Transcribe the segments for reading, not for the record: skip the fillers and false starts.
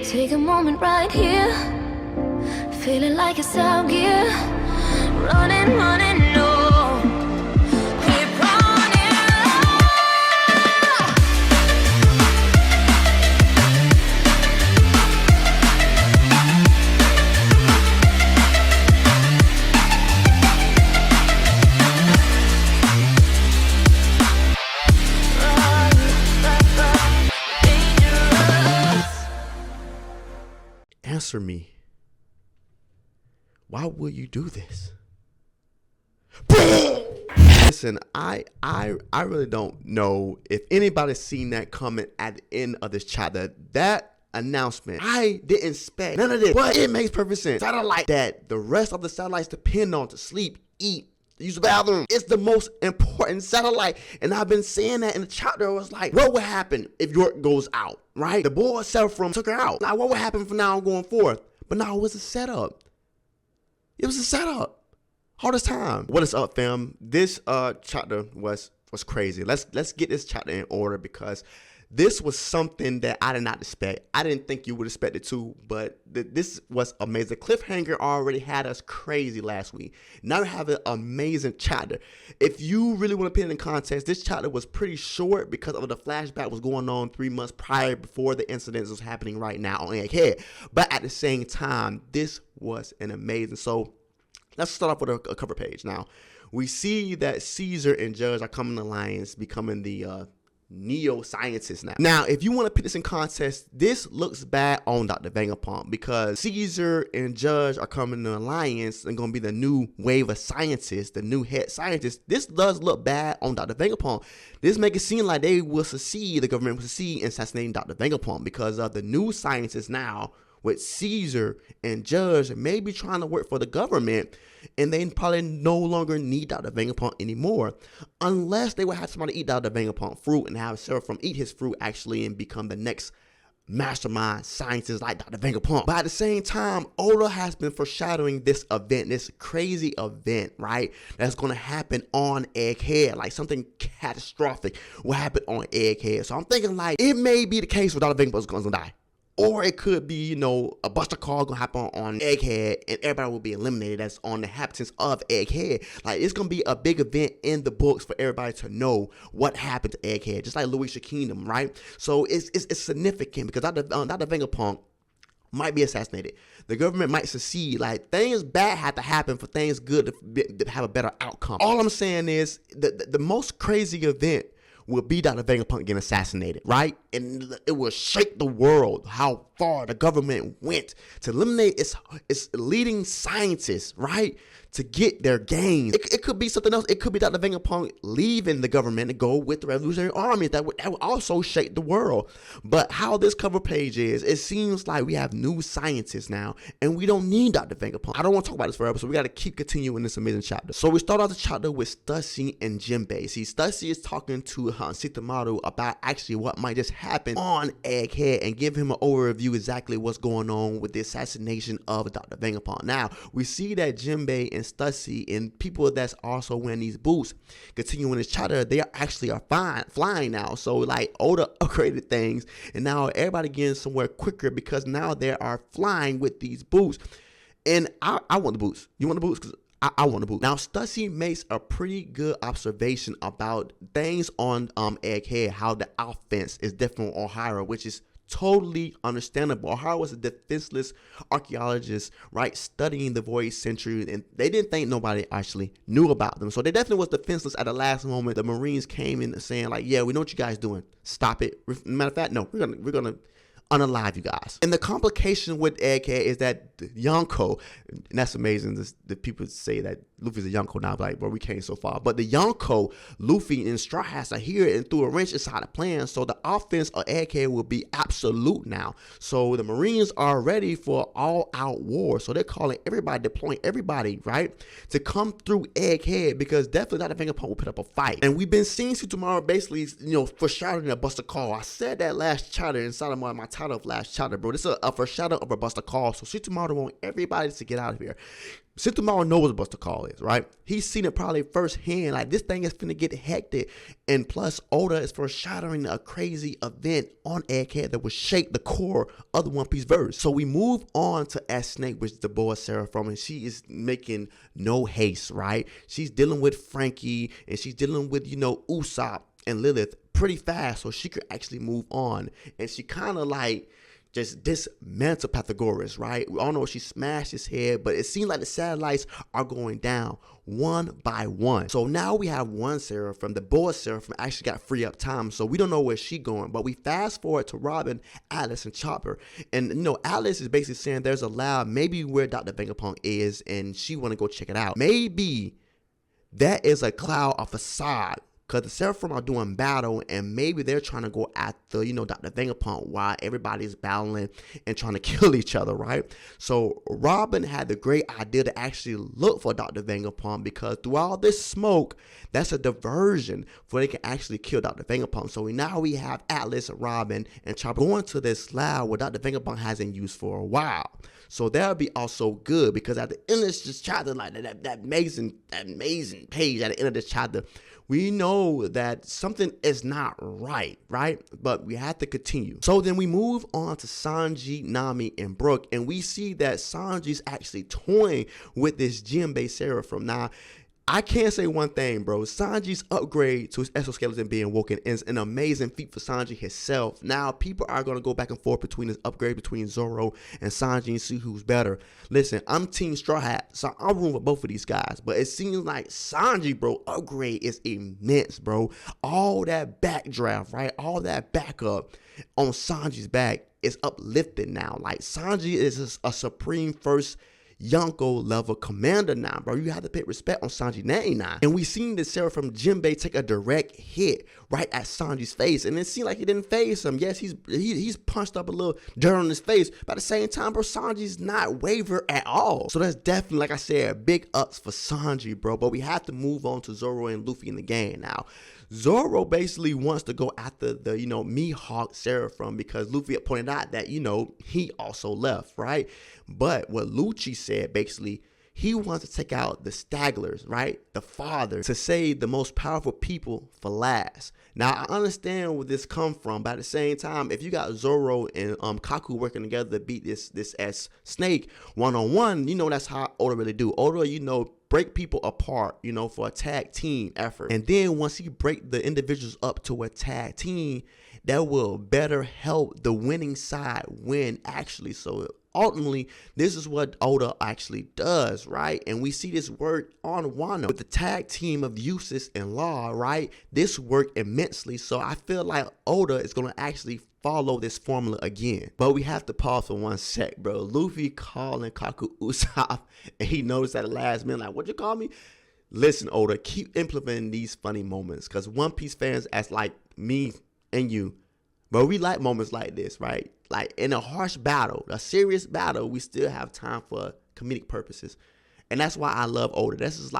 Take a moment right here, feeling like it's out gear. Running, running, no. Keep running. Answer me. Why will you do this? Listen, I really don't know if anybody's seen that comment at the end of this chapter. That announcement, I didn't expect none of this, but it makes perfect sense. Satellite that the rest of the satellites depend on to sleep, eat, use the bathroom. It's the most important satellite. And I've been saying that in the chapter. I was like, what would happen if York goes out, right? The boy Seraphim took her out. Now, what would happen from now on going forth? But now it was a setup. It was a setup. All this time. What is up, fam? This chapter was crazy. Let's get this chapter in order because this was something that I did not expect. I didn't think you would expect it too, but this was amazing. The cliffhanger already had us crazy last week. Now we have an amazing chapter. If you really want to put it in context, this chapter was pretty short because of the flashback was going on 3 months prior before the incidents was happening right now on Egghead. But at the same time, this was an amazing. So let's start off with a cover page. Now, we see that Caesar and Judge are coming to alliance, becoming the neo-scientists now. If you want to put this in context, this looks bad on Dr. Vegapunk because Caesar and Judge are coming to alliance and going to be the new wave of scientists, the new head scientists. This does look bad on Dr. Vegapunk. This make it seem like they will succeed, the government will succeed in assassinating Dr. Vegapunk because of the new scientists now with Caesar and Judge maybe trying to work for the government, and they probably no longer need Dr. Vegapunk anymore, unless they would have somebody eat Dr. Vegapunk fruit and have Seraphim eat his fruit actually and become the next mastermind scientist like Dr. Vegapunk. But at the same time, Oda has been foreshadowing this event, this crazy event, right? That's going to happen on Egghead, like something catastrophic will happen on Egghead. So I'm thinking like it may be the case where Dr. Vegapunk's going to die. Or it could be, you know, a buster call gonna happen on Egghead and everybody will be eliminated that's on the inhabitants of Egghead. Like, it's gonna be a big event in the books for everybody to know what happened to Egghead, just like Louisa Kingdom, right? So it's significant because Dr. Vegapunk might be assassinated. The government might succeed. Like, things bad have to happen for things good to have a better outcome. All I'm saying is the most crazy event will be Dr. Vegapunk getting assassinated, right? And it will shake the world how far the government went to eliminate its leading scientists, right? To get their gains. It could be something else. It could be Dr. Vegapunk leaving the government to go with the Revolutionary Army. That would also shake the world. But how this cover page is, it seems like we have new scientists now, and we don't need Dr. Vegapunk. I don't want to talk about this forever, so we got to keep continuing this amazing chapter. So we start off the chapter with Stussy and Jinbei. See, Stussy is talking to Sitamaru about actually what might just happen on Egghead and give him an overview exactly what's going on with the assassination of Dr. Vegapunk. Now, we see that Jinbei and Stussy and people that's also wearing these boots continuing this chapter, they are flying now. So like Oda upgraded things and now everybody getting somewhere quicker because now they are flying with these boots. And I want the boots. You want the boots? Because I want the boots. Now Stussy makes a pretty good observation about things on Egghead, how the offense is different on Ohara, which is totally understandable. Ohara was a defenseless archaeologist, right, studying the void century, and they didn't think nobody actually knew about them. So they definitely was defenseless at the last moment. The Marines came in saying like, yeah, we know what you guys doing. Stop it. Matter of fact, no, we're gonna unalive you guys. And the complication with Egghead is that Yonko, and that's amazing. The people say that Luffy's a Yonko now, like, bro, we came so far. But the Yonko, Luffy and Straw Hats are here and threw a wrench inside the plan. So the offense of Egghead will be absolute now. So the Marines are ready for all-out war. So they're calling everybody, deploying everybody, right, to come through Egghead because definitely Dr. Vegapunk will put up a fight. And we've been seeing Tomorrow basically, you know, foreshadowing a Buster Call. I said that last chapter inside of my title of last chapter, bro. This is a foreshadow of a Buster Call. So Shikamaru want everybody to get out of here. Shikamaru knows what Buster Call is, right? He's seen it probably firsthand. Like, this thing is finna get hectic. And plus, Oda is foreshadowing a crazy event on Egghead that will shake the core of the One Piece verse. So we move on to S Snake, which is the boy Seraphim, and she is making no haste, right? She's dealing with Frankie, and she's dealing with, Usopp and Lilith pretty fast, so she could actually move on. And she kind of like just dismantle Pythagoras, right? We all know she smashed his head, but it seems like the satellites are going down one by one. So now we have one Seraphim, the boy Seraphim actually got free up time, so we don't know where she going, but we fast forward to Robin, Alice, and Chopper. And Alice is basically saying there's a lab maybe where Dr. Vegapunk is, and she want to go check it out. Maybe that is a cloud, a facade, because the Seraphim are doing battle, and maybe they're trying to go after, Dr. Vegapunk while everybody's battling and trying to kill each other, right? So Robin had the great idea to actually look for Dr. Vegapunk, because through all this smoke, that's a diversion for they can actually kill Dr. Vegapunk. So now we have Atlas, Robin, and Chopper going to this lab where Dr. Vegapunk hasn't used for a while. So that'll be also good, because at the end of this chapter, like that amazing page at the end of this chapter, we know that something is not right? But we have to continue. So then we move on to Sanji, Nami, and Brook, and we see that Sanji's actually toying with this gem-based Seraphim. Now, I can't say one thing, bro. Sanji's upgrade to his exoskeleton being woken is an amazing feat for Sanji himself. Now, people are going to go back and forth between his upgrade between Zoro and Sanji and see who's better. Listen, I'm Team Straw Hat, so I'm rooting for both of these guys. But it seems like Sanji, bro, upgrade is immense, bro. All that backdraft, right? All that backup on Sanji's back is uplifted now. Like, Sanji is a supreme first Yonko level commander now, bro. You have to pay respect on Sanji name now. And we seen the Seraphim Jinbei take a direct hit right at Sanji's face, and it seemed like he didn't phase him. Yes, he's punched up a little dirt on his face, but at the same time, bro, Sanji's not waver at all. So that's definitely, like I said, big ups for Sanji, bro. But we have to move on to Zoro and Luffy in the game now. Zoro basically wants to go after the, Mihawk Seraphim, because Luffy pointed out that, he also left, right? But what Lucci said, basically, he wants to take out the Stagglers, right? The father, to save the most powerful people for last. Now, I understand where this come from, but at the same time, if you got Zoro and Kaku working together to beat this S Snake one-on-one, that's how Oda really do. Oda, break people apart, for a tag team effort. And then once he break the individuals up to a tag team, that will better help the winning side win, actually. So ultimately, this is what Oda actually does, right? And we see this work on Wano with the tag team of Useless and Law, right? This worked immensely. So I feel like Oda is going to actually follow this formula again. But we have to pause for one sec, bro. Luffy calling Kaku Usopp, and he noticed at the last minute, like, what you call me? Listen, Oda, keep implementing these funny moments, because One Piece fans, as like me and you, but we like moments like this, right? Like in a harsh battle, a serious battle, we still have time for comedic purposes. And that's why I love Oda. This is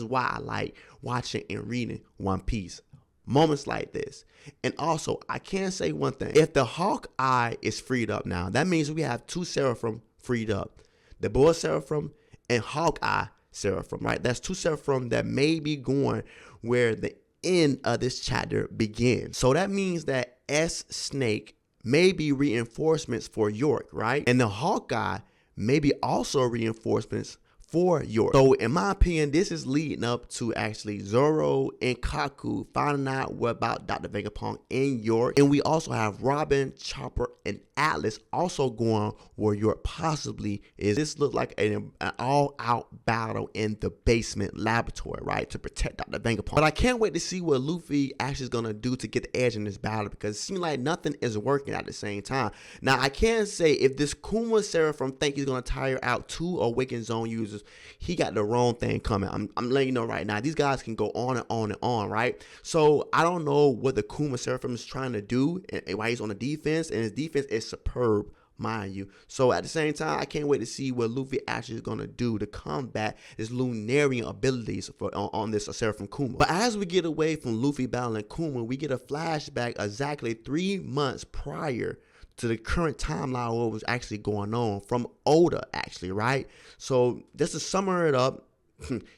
why I like watching and reading One Piece. Moments like this. And also, I can say one thing. If the Hawkeye is freed up now, that means we have two Seraphim freed up. The boy Seraphim and Hawkeye Seraphim, right? That's two Seraphim that may be going where the end of this chapter begins. So that means that S Snake may be reinforcements for York, right? And the Hawkeye may be also reinforcements for York. So in my opinion, this is leading up to actually Zoro and Kaku finding out what about Dr. Vegapunk in York. And we also have Robin, Chopper, and Atlas also going where York possibly is. This looks like an all-out battle in the basement laboratory, right? To protect Dr. Vegapunk. But I can't wait to see what Luffy actually is going to do to get the edge in this battle, because it seems like nothing is working at the same time. Now, I can say if this Kuma Seraphim think he's going to tire out two Awakened Zone users, he got the wrong thing coming. I'm letting you know right now. These guys can go on and on and on, right? So I don't know what the Kuma Seraphim is trying to do and why he's on the defense, and his defense is superb, mind you. So at the same time, I can't wait to see what Luffy actually is going to do to combat his Lunarian abilities on this Seraphim Kuma. But as we get away from Luffy battling Kuma, we get a flashback exactly 3 months prior to the current timeline of what was actually going on from Oda, actually, right? So just to sum it up,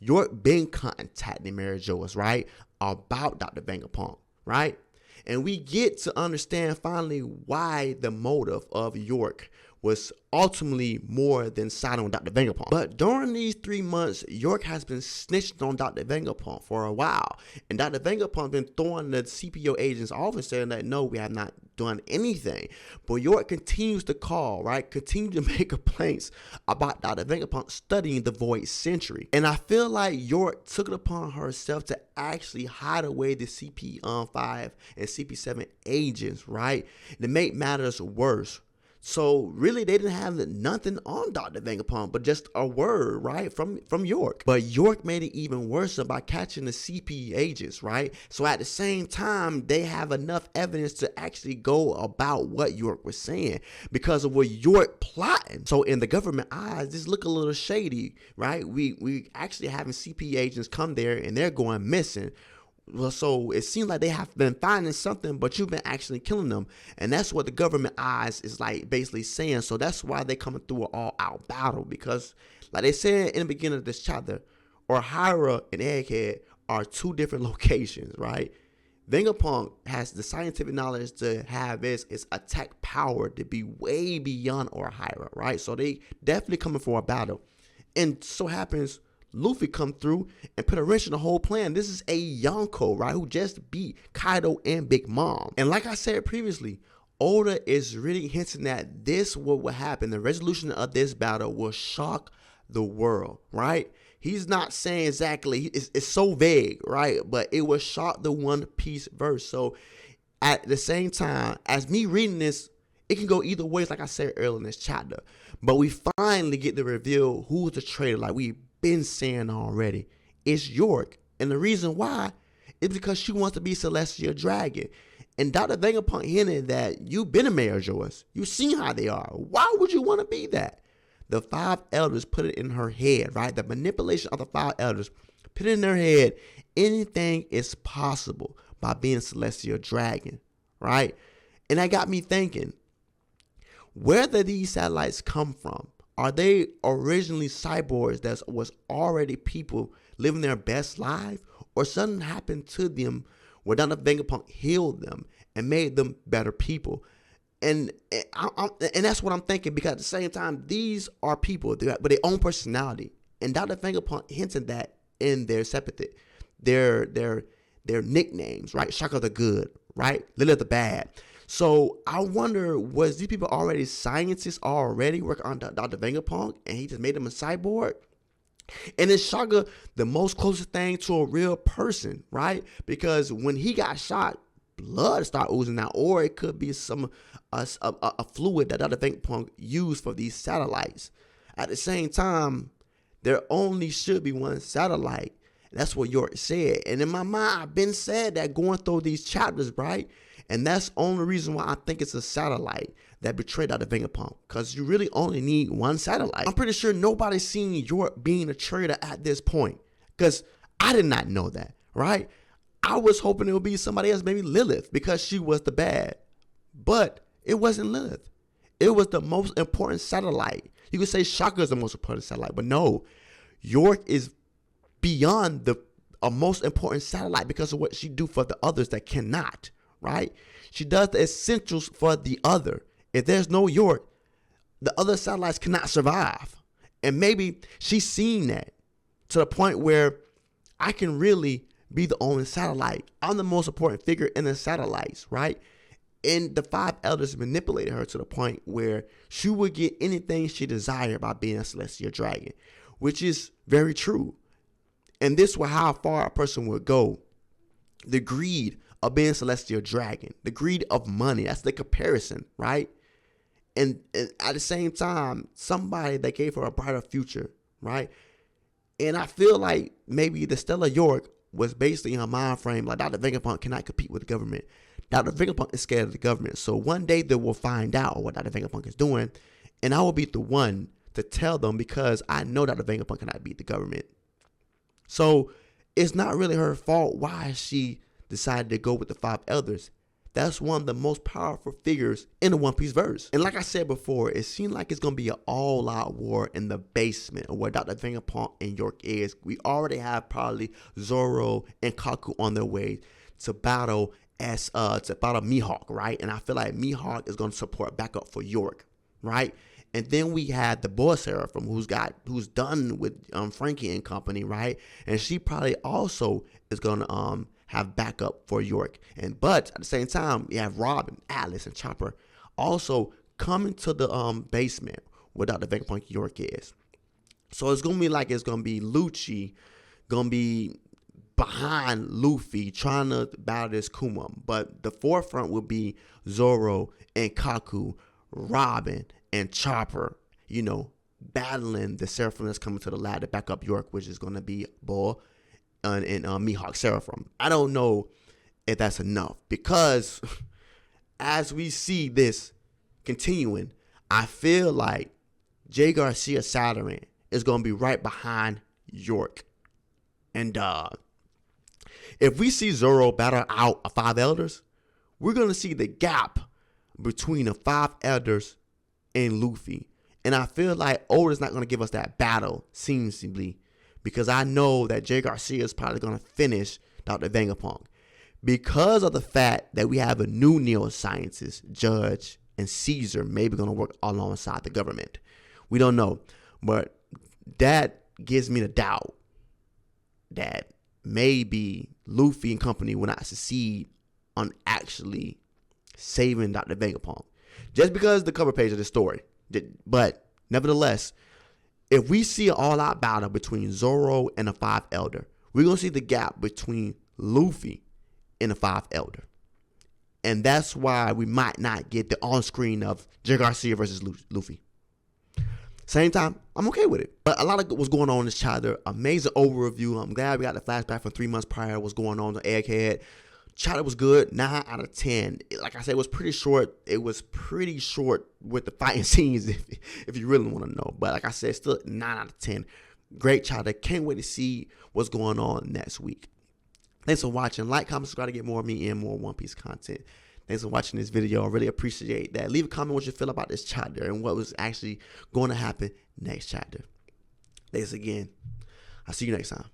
York been contacting Mary Joyce, right, about Dr. Vegapunk, right? And we get to understand finally why the motive of York was ultimately more than siding with Dr. Vegapunk. But during these 3 months, York has been snitching on Dr. Vegapunk for a while. And Dr. Vegapunk been throwing the CPO agents off and saying that, no, we have not done anything. But York continues to call, right? Continue to make complaints about Dr. Vegapunk studying the Void Century. And I feel like York took it upon herself to actually hide away the CP5 and CP7 agents, right? To make matters worse. So really, they didn't have nothing on Dr. Vegapunk, but just a word, right, from York. But York made it even worse by catching the CP agents, right? So at the same time, they have enough evidence to actually go about what York was saying because of what York plotting. So in the government eyes, this look a little shady, right? We actually having CP agents come there and they're going missing. Well, so it seems like they have been finding something, but you've been actually killing them. And that's what the government eyes is like basically saying. So that's why they're coming through an all-out battle. Because like they said in the beginning of this chapter, Ohara and Egghead are 2 different locations, right? Vegapunk has the scientific knowledge to have its attack power to be way beyond Ohara, right? So they definitely coming for a battle. And so happens Luffy come through and put a wrench in the whole plan. This is a Yonko, right, who just beat Kaido and Big Mom. And like I said previously, Oda is really hinting that this what will happen. The resolution of this battle will shock the world, right? He's not saying exactly, it's so vague, right? But it will shock the One Piece verse. So at the same time, as me reading this, it can go either ways, like I said earlier in this chapter. But we finally get to reveal who's the traitor, like we've been saying already. It's York. And the reason why is because she wants to be Celestial Dragon. And Dr. Vegapunk hinted that you've been a Mary Joyce. You've seen how they are. Why would you want to be that? The 5 elders put it in her head, right? The manipulation of the 5 elders put it in her head. Anything is possible by being a Celestial Dragon, right? And that got me thinking, where did these satellites come from? Are they originally cyborgs that was already people living their best life? Or something happened to them where Dr. Vegapunk healed them and made them better people? And that's what I'm thinking, because at the same time, these are people with their own personality. And Dr. Vegapunk hinted that in their separate, their nicknames, right? Shaka the Good, right? Lily the Bad. So I wonder, was these people already scientists already working on Dr. Vegapunk and he just made them a cyborg? And is Shaka the most closest thing to a real person, right? Because when he got shot, blood started oozing out, or it could be a fluid that Dr. Vegapunk used for these satellites. At the same time, there only should be one satellite. That's what York said. And in my mind, I've been said that going through these chapters, right? And that's the only reason why I think it's a satellite that betrayed Dr. Vegapunk, because you really only need one satellite. I'm pretty sure nobody's seen York being a traitor at this point, because I did not know that, right? I was hoping it would be somebody else, maybe Lilith, because she was the bad. But it wasn't Lilith. It was the most important satellite. You could say Shaka is the most important satellite, but no, York is beyond the most important satellite because of what she do for the others that cannot, right? She does the essentials for the other. If there's no York, the other satellites cannot survive. And maybe she's seen that to the point where I can really be the only satellite. I'm the most important figure in the satellites, right? And the 5 elders manipulated her to the point where she would get anything she desired by being a Celestial Dragon, which is very true. And this was how far a person would go. The greed of being Celestial Dragon, the greed of money, that's the comparison, right? And at the same time, somebody that gave her a brighter future, right? And I feel like maybe the Stella York was basically in her mind frame, like Dr. Vegapunk cannot compete with the government. Dr. Vegapunk is scared of the government. So one day they will find out what Dr. Vegapunk is doing, and I will be the one to tell them, because I know Dr. Vegapunk cannot beat the government. So it's not really her fault why she decided to go with the 5 elders. that's one of the most powerful figures in the One Piece verse. And like I said before, it seems like it's going to be an all-out war in the basement of where Dr. Vegapunk and York is. We already have probably Zoro and Kaku on their way to battle Mihawk, right? And I feel like Mihawk is going to support backup for York, right? And then we had the boy Seraphim, who's done with Frankie and company, right? And she probably also is gonna have backup for York. But at the same time, you have Robin, Atlas, and Chopper also coming to the basement where Dr. Vegapunk York is. So it's gonna be Lucci gonna be behind Luffy trying to battle this Kuma, but the forefront will be Zoro and Kaku, Robin, and Chopper, battling the Seraphim that's coming to the lab to back up York, which is going to be Bull and Mihawk Seraphim. I don't know if that's enough, because as we see this continuing, I feel like Jay Garcia Saturn is going to be right behind York. And if we see Zoro battle out a 5 elders, we're going to see the gap between the 5 elders and Luffy. And I feel like Oda's not going to give us that battle seamlessly, because I know that Jay Garcia is probably going to finish Dr. Vegapunk, because of the fact that we have a new neuroscientist, Judge, and Caesar maybe going to work alongside the government. We don't know, but that gives me the doubt that maybe Luffy and company will not succeed on actually saving Dr. Vegapunk, just because the cover page of the story. But nevertheless, if we see an all-out battle between Zoro and the 5 Elder, we're going to see the gap between Luffy and the 5 Elder. And that's why we might not get the on-screen of Jay Garcia versus Luffy. Same time, I'm okay with it. But a lot of what's going on in this chapter, amazing overview. I'm glad we got the flashback from 3 months prior, what's going on with Egghead. Chapter was good, 9 out of 10. Like I said, it was pretty short. It was pretty short with the fighting scenes, if you really want to know. But like I said, still 9 out of 10. Great chapter. Can't wait to see what's going on next week. Thanks for watching. Like, comment, subscribe to get more of me and more One Piece content. Thanks for watching this video. I really appreciate that. Leave a comment what you feel about this chapter and what was actually going to happen next chapter. Thanks again. I'll see you next time.